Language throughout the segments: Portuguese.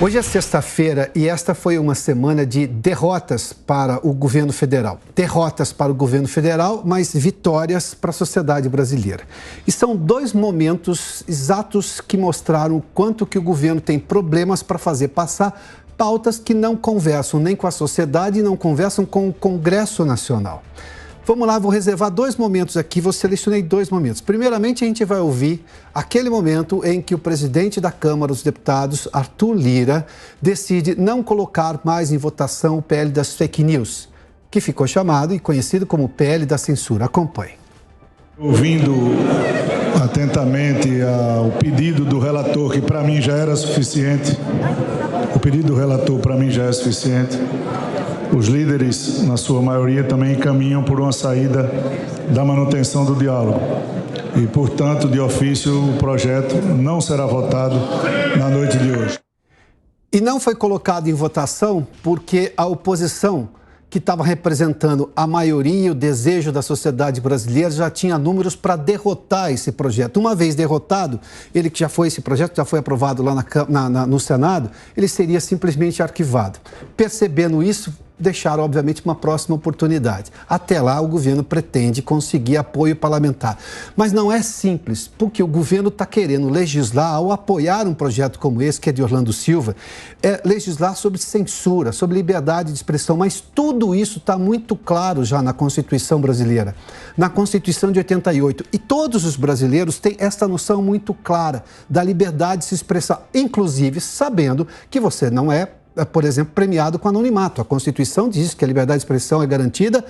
Hoje é sexta-feira e esta foi uma semana de derrotas para o governo federal. Derrotas para o governo federal, mas vitórias para a sociedade brasileira. E são dois momentos exatos que mostraram o quanto que o governo tem problemas para fazer passar pautas que não conversam nem com a sociedade e não conversam com o Congresso Nacional. Vamos lá, vou reservar dois momentos aqui, vou selecionei dois momentos. Primeiramente, a gente vai ouvir aquele momento em que o presidente da Câmara dos Deputados, Arthur Lira, decide não colocar mais em votação o PL das fake news, que ficou chamado e conhecido como PL da censura. Acompanhe. Ouvindo atentamente o pedido do relator, que para mim já era suficiente, os líderes, na sua maioria, também caminham por uma saída da manutenção do diálogo. E, portanto, de ofício, o projeto não será votado na noite de hoje. E não foi colocado em votação porque a oposição, que estava representando a maioria e o desejo da sociedade brasileira, já tinha números para derrotar esse projeto. Uma vez derrotado, esse projeto já foi aprovado lá no Senado, ele seria simplesmente arquivado. Percebendo isso, deixaram, obviamente, uma próxima oportunidade. Até lá, o governo pretende conseguir apoio parlamentar. Mas não é simples, porque o governo está querendo legislar, ao apoiar um projeto como esse, que é de Orlando Silva, legislar sobre censura, sobre liberdade de expressão. Mas tudo isso está muito claro já na Constituição brasileira, na Constituição de 88. E todos os brasileiros têm esta noção muito clara da liberdade de se expressar, inclusive sabendo que você não é, por exemplo, premiado com anonimato. A Constituição diz que a liberdade de expressão é garantida,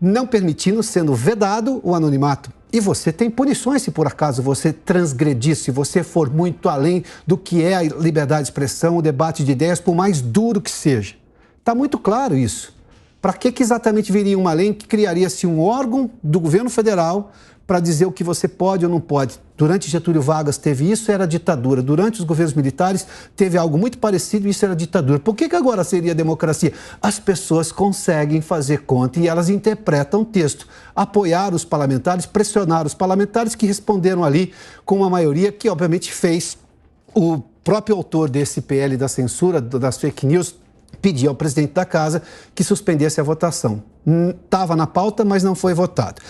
não permitindo, sendo vedado, o anonimato. E você tem punições se por acaso você transgredir, se você for muito além do que é a liberdade de expressão, o debate de ideias, por mais duro que seja. Está muito claro isso. Para que exatamente viria uma lei que criaria-se um órgão do governo federal para dizer o que você pode ou não pode? Durante Getúlio Vargas teve isso, era ditadura. Durante os governos militares teve algo muito parecido, isso era ditadura. Por que agora seria democracia? As pessoas conseguem fazer conta e elas interpretam o texto. Apoiar os parlamentares, pressionar os parlamentares que responderam ali com uma maioria que, obviamente, fez o próprio autor desse PL da censura, das fake news, pedir ao presidente da casa que suspendesse a votação. Estava na pauta, mas não foi votado.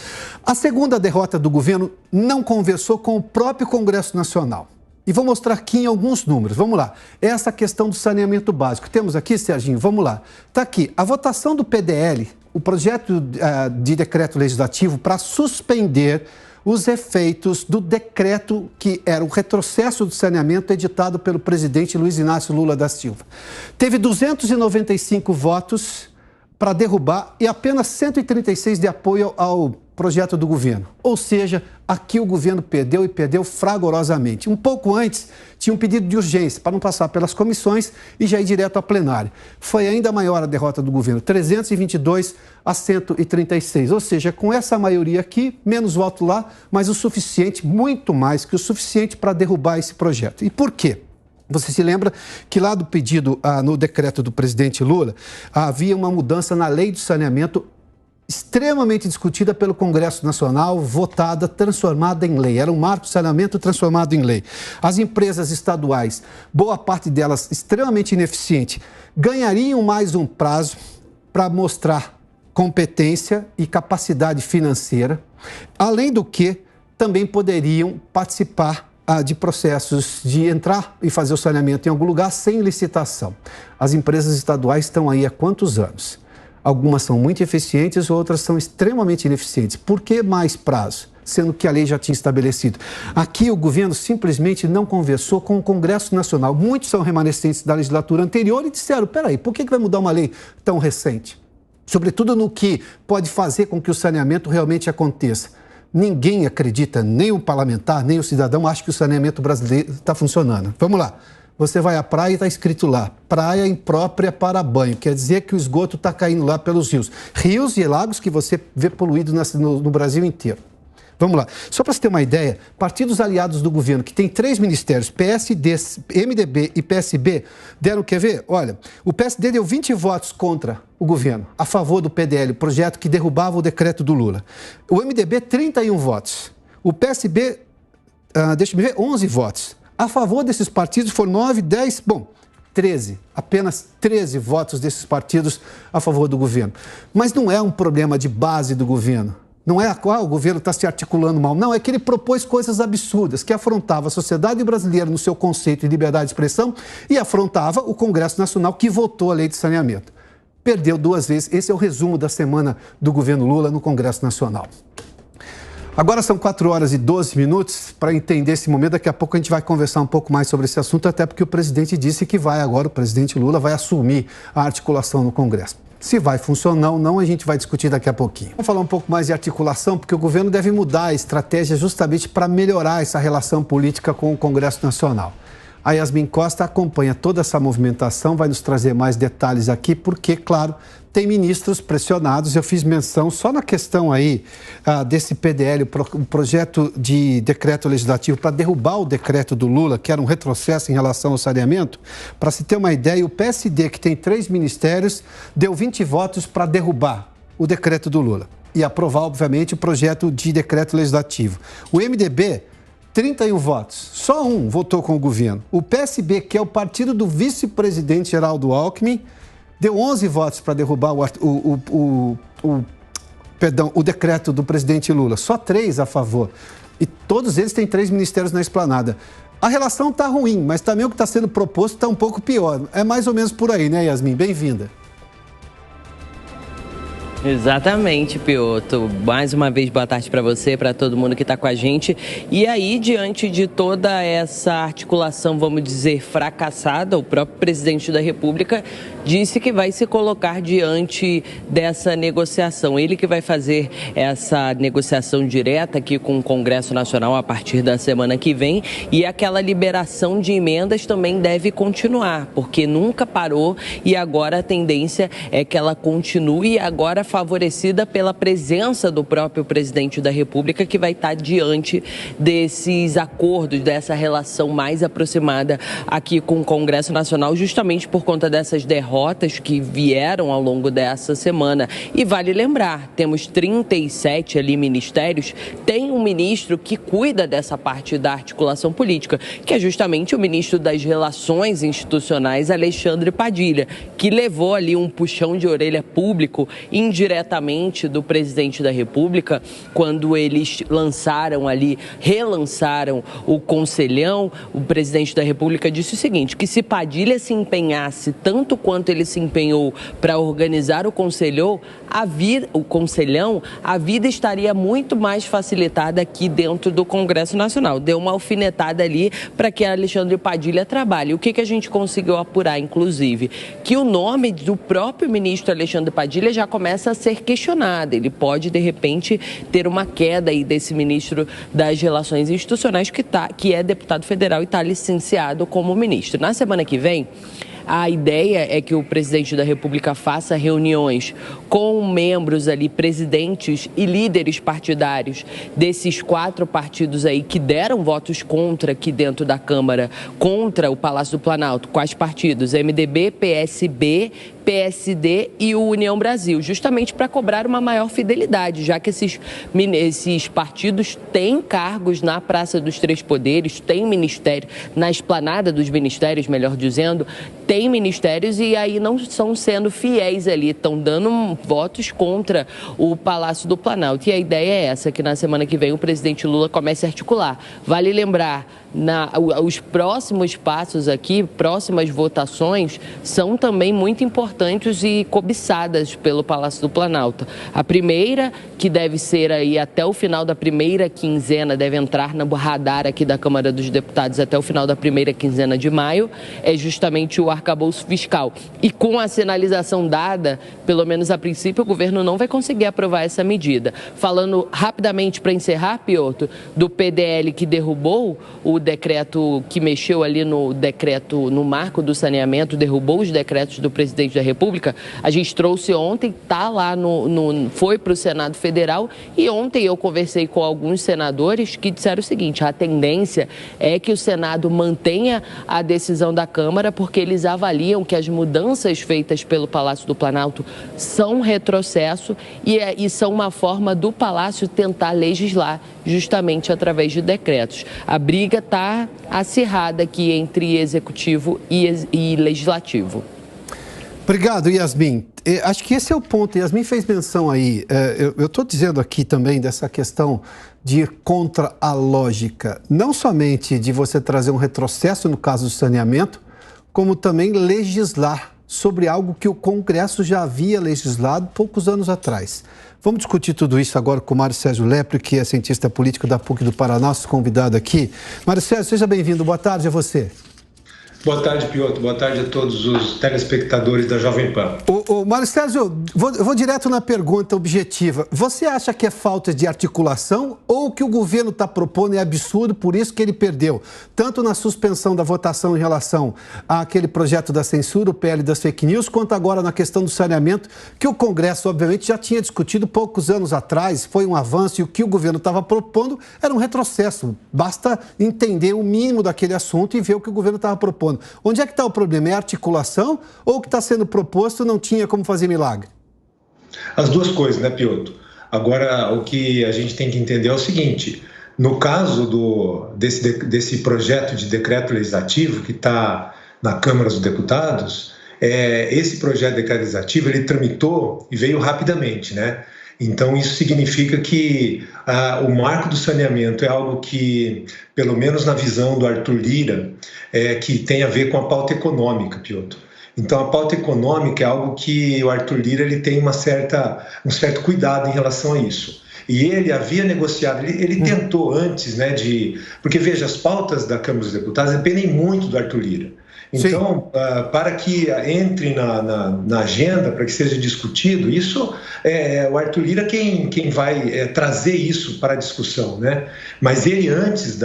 A segunda derrota do governo não conversou com o próprio Congresso Nacional. E vou mostrar aqui em alguns números. Vamos lá. Essa questão do saneamento básico. Temos aqui, Serginho, vamos lá. Está aqui. A votação do PDL, o projeto de decreto legislativo para suspender os efeitos do decreto que era o retrocesso do saneamento editado pelo presidente Luiz Inácio Lula da Silva. Teve 295 votos para derrubar e apenas 136 de apoio ao projeto do governo. Ou seja, aqui o governo perdeu e perdeu fragorosamente. Um pouco antes, tinha um pedido de urgência para não passar pelas comissões e já ir direto ao plenário. Foi ainda maior a derrota do governo, 322 a 136. Ou seja, com essa maioria aqui, menos voto lá, mas o suficiente, muito mais que o suficiente para derrubar esse projeto. E por quê? Você se lembra que lá do pedido, no decreto do presidente Lula, havia uma mudança na lei do saneamento extremamente discutida pelo Congresso Nacional, votada, transformada em lei. Era um marco de saneamento transformado em lei. As empresas estaduais, boa parte delas extremamente ineficiente, ganhariam mais um prazo para mostrar competência e capacidade financeira, além do que também poderiam participar de processos de entrar e fazer o saneamento em algum lugar sem licitação. As empresas estaduais estão aí há quantos anos? Algumas são muito eficientes, outras são extremamente ineficientes. Por que mais prazo? Sendo que a lei já tinha estabelecido. Aqui o governo simplesmente não conversou com o Congresso Nacional. Muitos são remanescentes da legislatura anterior e disseram, peraí, por que vai mudar uma lei tão recente? Sobretudo no que pode fazer com que o saneamento realmente aconteça. Ninguém acredita, nem o parlamentar, nem o cidadão, acha que o saneamento brasileiro está funcionando. Vamos lá. Você vai à praia e está escrito lá, praia imprópria para banho. Quer dizer que o esgoto está caindo lá pelos rios. Rios e lagos que você vê poluídos no Brasil inteiro. Vamos lá. Só para você ter uma ideia, partidos aliados do governo, que tem 3 ministérios, PSD, MDB e PSB, deram, quer ver? Olha, o PSD deu 20 votos contra o governo, a favor do PDL, o projeto que derrubava o decreto do Lula. O MDB, 31 votos. O PSB, 11 votos. A favor desses partidos foram 9, 10, apenas 13 votos desses partidos a favor do governo. Mas não é um problema de base do governo. Não é o governo está se articulando mal. Não, é que ele propôs coisas absurdas, que afrontava a sociedade brasileira no seu conceito de liberdade de expressão e afrontava o Congresso Nacional, que votou a lei de saneamento. Perdeu 2 vezes. Esse é o resumo da semana do governo Lula no Congresso Nacional. Agora são 4h12 para entender esse momento. Daqui a pouco a gente vai conversar um pouco mais sobre esse assunto, até porque o presidente disse que o presidente Lula vai assumir a articulação no Congresso. Se vai funcionar ou não, a gente vai discutir daqui a pouquinho. Vamos falar um pouco mais de articulação, porque o governo deve mudar a estratégia justamente para melhorar essa relação política com o Congresso Nacional. A Yasmin Costa acompanha toda essa movimentação, vai nos trazer mais detalhes aqui, porque, claro, tem ministros pressionados. Eu fiz menção só na questão aí desse PDL, o projeto de decreto legislativo para derrubar o decreto do Lula, que era um retrocesso em relação ao saneamento. Para se ter uma ideia, o PSD, que tem 3 ministérios, deu 20 votos para derrubar o decreto do Lula e aprovar, obviamente, o projeto de decreto legislativo. O MDB, 31 votos, só um votou com o governo. O PSB, que é o partido do vice-presidente Geraldo Alckmin, deu 11 votos para derrubar o decreto do presidente Lula. Só 3 a favor. E todos eles têm 3 ministérios na esplanada. A relação está ruim, mas também o que está sendo proposto está um pouco pior. É mais ou menos por aí, né, Yasmin? Bem-vinda. Exatamente, Piotr. Mais uma vez, boa tarde para você, para todo mundo que está com a gente. E aí, diante de toda essa articulação, vamos dizer, fracassada, o próprio presidente da República disse que vai se colocar diante dessa negociação. Ele que vai fazer essa negociação direta aqui com o Congresso Nacional a partir da semana que vem. E aquela liberação de emendas também deve continuar, porque nunca parou e agora a tendência é que ela continue, agora favorecida pela presença do próprio presidente da República, que vai estar diante desses acordos, dessa relação mais aproximada aqui com o Congresso Nacional, justamente por conta dessas derrotas que vieram ao longo dessa semana. E vale lembrar, temos 37 ali ministérios, tem um ministro que cuida dessa parte da articulação política, que é justamente o ministro das Relações Institucionais, Alexandre Padilha, que levou ali um puxão de orelha público indiretamente do presidente da República, quando eles relançaram o Conselhão. O presidente da República disse o seguinte, que se Padilha se empenhasse tanto quanto ele se empenhou para organizar o Conselhão, a vida estaria muito mais facilitada aqui dentro do Congresso Nacional. Deu uma alfinetada ali para que Alexandre Padilha trabalhe. O que a gente conseguiu apurar, inclusive? Que o nome do próprio ministro Alexandre Padilha já começa a ser questionado. Ele pode, de repente, ter uma queda aí desse ministro das Relações Institucionais que é deputado federal e está licenciado como ministro. Na semana que vem, a ideia é que o presidente da República faça reuniões com membros ali, presidentes e líderes partidários desses 4 partidos aí que deram votos contra aqui dentro da Câmara, contra o Palácio do Planalto. Quais partidos? MDB, PSB, PSD e o União Brasil, justamente para cobrar uma maior fidelidade, já que esses partidos têm cargos na Praça dos Três Poderes, têm ministério, na esplanada dos ministérios, melhor dizendo, tem ministérios e aí não estão sendo fiéis ali, estão dando votos contra o Palácio do Planalto. E a ideia é essa, que na semana que vem o presidente Lula comece a articular. Vale lembrar, os próximos passos aqui, próximas votações, são também muito importantes e cobiçadas pelo Palácio do Planalto. A primeira, que deve ser aí até o final da primeira quinzena, deve entrar no radar aqui da Câmara dos Deputados até o final da primeira quinzena de maio, é justamente o arcabouço fiscal. E com a sinalização dada, pelo menos a princípio, o governo não vai conseguir aprovar essa medida. Falando rapidamente para encerrar, Piotr, do PDL que derrubou o decreto, que mexeu ali no decreto, no marco do saneamento, derrubou os decretos do presidente da República, a gente trouxe ontem, tá lá foi para o Senado Federal, e ontem eu conversei com alguns senadores que disseram o seguinte: a tendência é que o Senado mantenha a decisão da Câmara, porque eles avaliam que as mudanças feitas pelo Palácio do Planalto são retrocesso e são uma forma do Palácio tentar legislar justamente através de decretos. A briga está acirrada aqui entre executivo e legislativo. Obrigado, Yasmin. Acho que esse é o ponto. Yasmin fez menção aí. Eu estou dizendo aqui também dessa questão de ir contra a lógica, não somente de você trazer um retrocesso no caso do saneamento, como também legislar sobre algo que o Congresso já havia legislado poucos anos atrás. Vamos discutir tudo isso agora com o Mário Sérgio Lepre, que é cientista político da PUC do Paraná, nosso convidado aqui. Mário Sérgio, seja bem-vindo. Boa tarde a você. Boa tarde, Piotr. Boa tarde a todos os telespectadores da Jovem Pan. Mário Sérgio, vou direto na pergunta objetiva. Você acha que é falta de articulação ou o que o governo está propondo é absurdo, por isso que ele perdeu? Tanto na suspensão da votação em relação àquele projeto da censura, o PL das fake news, quanto agora na questão do saneamento, que o Congresso, obviamente, já tinha discutido poucos anos atrás, foi um avanço e o que o governo estava propondo era um retrocesso. Basta entender o mínimo daquele assunto e ver o que o governo estava propondo. Onde é que está o problema? É a articulação ou o que está sendo proposto não tinha como fazer milagre? As duas coisas, né, Piotr? Agora, o que a gente tem que entender é o seguinte: no caso desse projeto de decreto legislativo que está na Câmara dos Deputados, esse projeto de decreto legislativo ele tramitou e veio rapidamente, né? Então, isso significa que o marco do saneamento é algo que, pelo menos na visão do Arthur Lira, que tem a ver com a pauta econômica, Piotr. Então, a pauta econômica é algo que o Arthur Lira ele tem um certo cuidado em relação a isso. E ele havia negociado, ele tentou antes, né, porque, veja, as pautas da Câmara dos Deputados dependem muito do Arthur Lira. Então, para que entre na agenda, para que seja discutido, isso o Arthur Lira quem vai trazer isso para a discussão, né? Mas ele, antes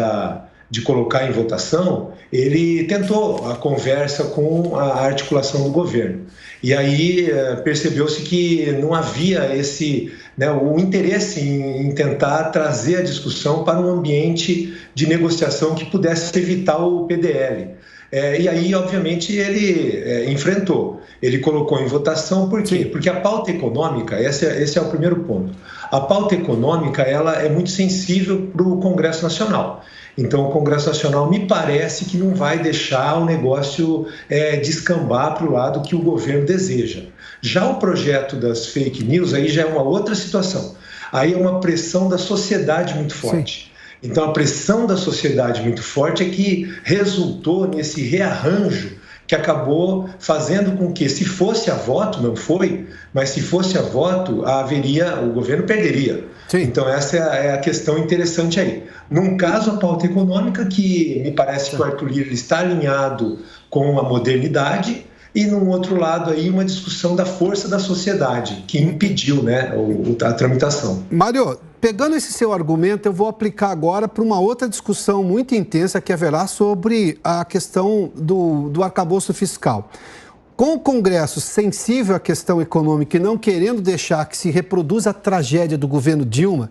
de colocar em votação, ele tentou a conversa com a articulação do governo. E aí percebeu-se que não havia o interesse em tentar trazer a discussão para um ambiente de negociação que pudesse evitar o PDL. E aí, obviamente, ele enfrentou. Ele colocou em votação, por quê? Porque a pauta econômica, esse é o primeiro ponto. A pauta econômica ela é muito sensível para o Congresso Nacional. Então, o Congresso Nacional me parece que não vai deixar o negócio descambar para o lado que o governo deseja. Já o projeto das fake news, aí já é uma outra situação. Aí é uma pressão da sociedade muito forte. Sim. Então, a pressão da sociedade muito forte é que resultou nesse rearranjo que acabou fazendo com que, se fosse a voto, não foi, mas se fosse a voto, o governo perderia. Sim. Então, essa é a questão interessante aí. Num caso, a pauta econômica, que me parece que o Arthur Lira está alinhado com a modernidade, e, num outro lado, aí, uma discussão da força da sociedade, que impediu, né, a tramitação. Mário, pegando esse seu argumento, eu vou aplicar agora para uma outra discussão muito intensa que haverá sobre a questão do arcabouço fiscal. Com o Congresso sensível à questão econômica e não querendo deixar que se reproduza a tragédia do governo Dilma,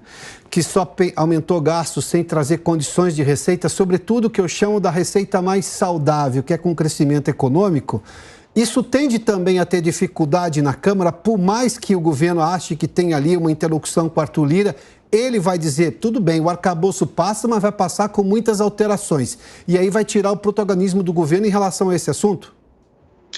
que só aumentou gastos sem trazer condições de receita, sobretudo o que eu chamo da receita mais saudável, que é com crescimento econômico, isso tende também a ter dificuldade na Câmara, por mais que o governo ache que tem ali uma interlocução com Arthur Lira, ele vai dizer, tudo bem, o arcabouço passa, mas vai passar com muitas alterações. E aí vai tirar o protagonismo do governo em relação a esse assunto?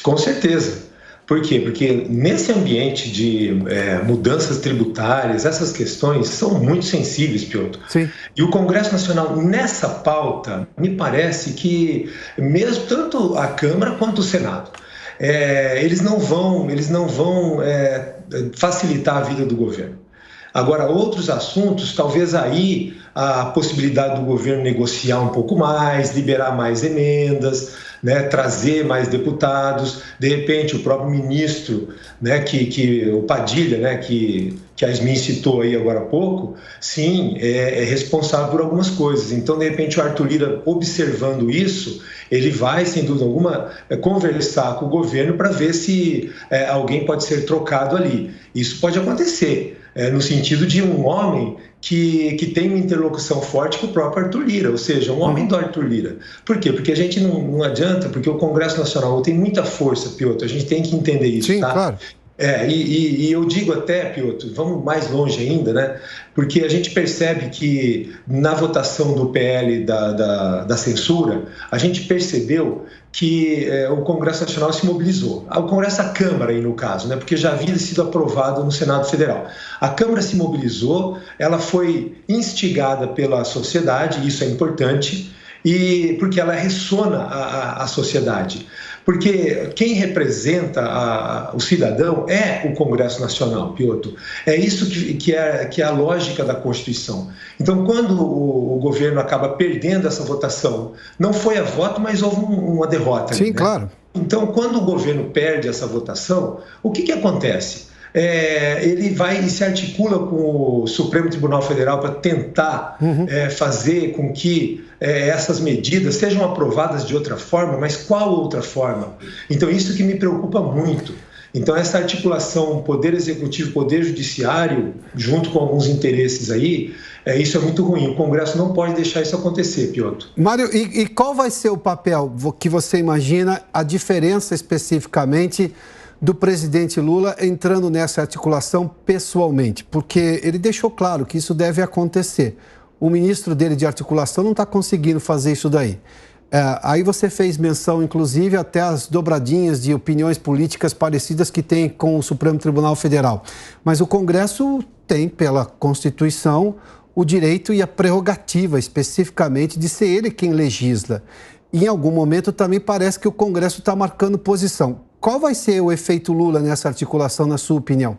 Com certeza. Por quê? Porque nesse ambiente de mudanças tributárias, essas questões são muito sensíveis, Piotr. Sim. E o Congresso Nacional, nessa pauta, me parece que, mesmo tanto a Câmara quanto o Senado, eles não vão facilitar a vida do governo. Agora, outros assuntos, talvez aí a possibilidade do governo negociar um pouco mais, liberar mais emendas, né, trazer mais deputados, de repente o próprio ministro, né, o Padilha, né, que a Yasmin citou aí agora há pouco, sim, é responsável por algumas coisas. Então, de repente, o Arthur Lira, observando isso, ele vai, sem dúvida alguma, conversar com o governo para ver se alguém pode ser trocado ali. Isso pode acontecer, no sentido de um homem que tem uma interlocução forte com o próprio Arthur Lira, ou seja, um homem do Arthur Lira. Por quê? Porque a gente não adianta, porque o Congresso Nacional tem muita força, Piotr, a gente tem que entender isso, sim, tá? Claro. E eu digo até, Piotr, vamos mais longe ainda, né? Porque a gente percebe que na votação do PL da censura, a gente percebeu que o Congresso Nacional se mobilizou. O Congresso da Câmara, aí no caso, né? Porque já havia sido aprovado no Senado Federal. A Câmara se mobilizou, ela foi instigada pela sociedade, isso é importante, e porque ela ressona a sociedade. Porque quem representa o cidadão é o Congresso Nacional, Piotr. É isso que é a lógica da Constituição. Então, quando o governo acaba perdendo essa votação, não foi a voto, mas houve uma derrota. Sim, né? Claro. Então, quando o governo perde essa votação, o que acontece? Ele vai e se articula com o Supremo Tribunal Federal para tentar fazer com que essas medidas sejam aprovadas de outra forma, mas qual outra forma? Então, isso que me preocupa muito. Então, essa articulação Poder Executivo, Poder Judiciário, junto com alguns interesses aí, isso é muito ruim. O Congresso não pode deixar isso acontecer, Piotr. Mário, e qual vai ser o papel que você imagina, a diferença especificamente do presidente Lula entrando nessa articulação pessoalmente? Porque ele deixou claro que isso deve acontecer. O ministro dele de articulação não está conseguindo fazer isso daí. Aí você fez menção, inclusive, até as dobradinhas de opiniões políticas parecidas que tem com o Supremo Tribunal Federal. Mas o Congresso tem, pela Constituição, o direito e a prerrogativa, especificamente, de ser ele quem legisla. E, em algum momento, também parece que o Congresso está marcando posição. Qual vai ser o efeito Lula nessa articulação, na sua opinião?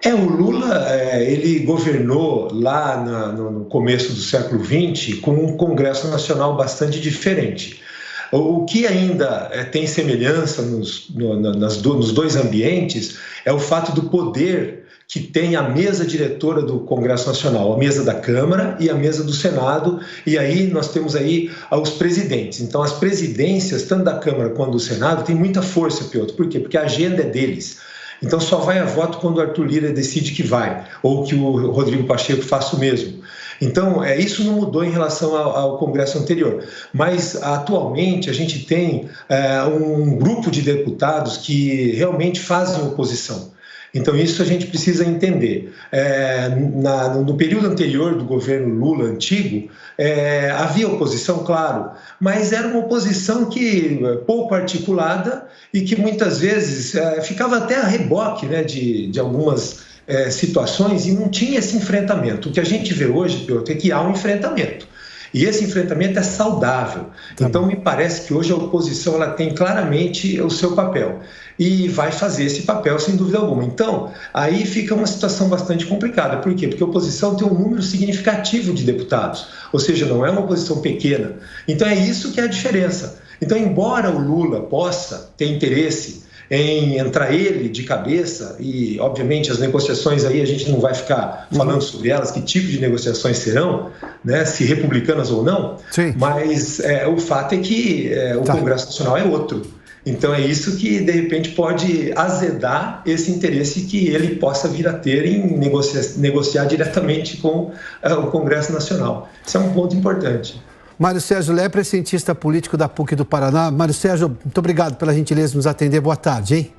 O Lula, ele governou lá no começo do século XX com um Congresso Nacional bastante diferente. O que ainda tem semelhança nos dois ambientes é o fato do poder que tem a mesa diretora do Congresso Nacional, a mesa da Câmara e a mesa do Senado, e aí nós temos aí os presidentes. Então, as presidências, tanto da Câmara quanto do Senado, têm muita força, Piotr. Por quê? Porque a agenda é deles. Então, só vai a voto quando o Arthur Lira decide que vai, ou que o Rodrigo Pacheco faça o mesmo. Então, isso não mudou em relação ao Congresso anterior. Mas, atualmente, a gente tem um grupo de deputados que realmente fazem oposição. Então, isso a gente precisa entender. No período anterior do governo Lula antigo, havia oposição, claro, mas era uma oposição que pouco articulada e que muitas vezes ficava até a reboque, né, de algumas situações, e não tinha esse enfrentamento. O que a gente vê hoje, Piotr, é que há um enfrentamento. E esse enfrentamento é saudável. Então, me parece que hoje a oposição ela tem claramente o seu papel e vai fazer esse papel sem dúvida alguma. Então, aí fica uma situação bastante complicada. Por quê? Porque a oposição tem um número significativo de deputados, ou seja, não é uma oposição pequena. Então, é isso que é a diferença. Então, embora o Lula possa ter interesse em entrar ele de cabeça, e obviamente as negociações aí a gente não vai ficar falando sobre elas, que tipo de negociações serão, né, se republicanas ou não. Sim. Mas o fato é que o Congresso Nacional é outro. Então é isso que de repente pode azedar esse interesse que ele possa vir a ter em negociar diretamente com o Congresso Nacional. Isso é um ponto importante. Mário Sérgio Lepre, cientista político da PUC do Paraná. Mário Sérgio, muito obrigado pela gentileza de nos atender. Boa tarde, hein?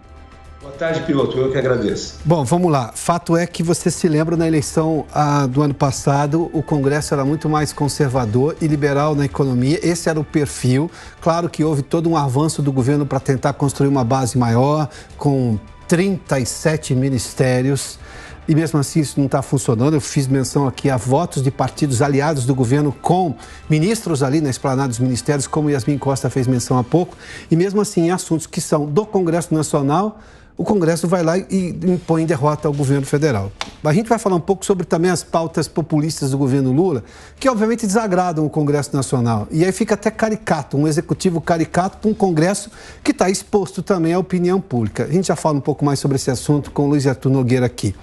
Boa tarde, Piotr. Eu que agradeço. Bom, vamos lá. Fato é que você se lembra, na eleição do ano passado, o Congresso era muito mais conservador e liberal na economia. Esse era o perfil. Claro que houve todo um avanço do governo para tentar construir uma base maior, com 37 ministérios. E mesmo assim isso não está funcionando. Eu fiz menção aqui a votos de partidos aliados do governo com ministros ali na esplanada dos ministérios, como Yasmin Costa fez menção há pouco. E mesmo assim, em assuntos que são do Congresso Nacional, o Congresso vai lá e impõe derrota ao governo federal. A gente vai falar um pouco sobre também as pautas populistas do governo Lula, que obviamente desagradam o Congresso Nacional. E aí fica até caricato, um executivo caricato para um Congresso que está exposto também à opinião pública. A gente já fala um pouco mais sobre esse assunto com o Luiz Arthur Nogueira aqui.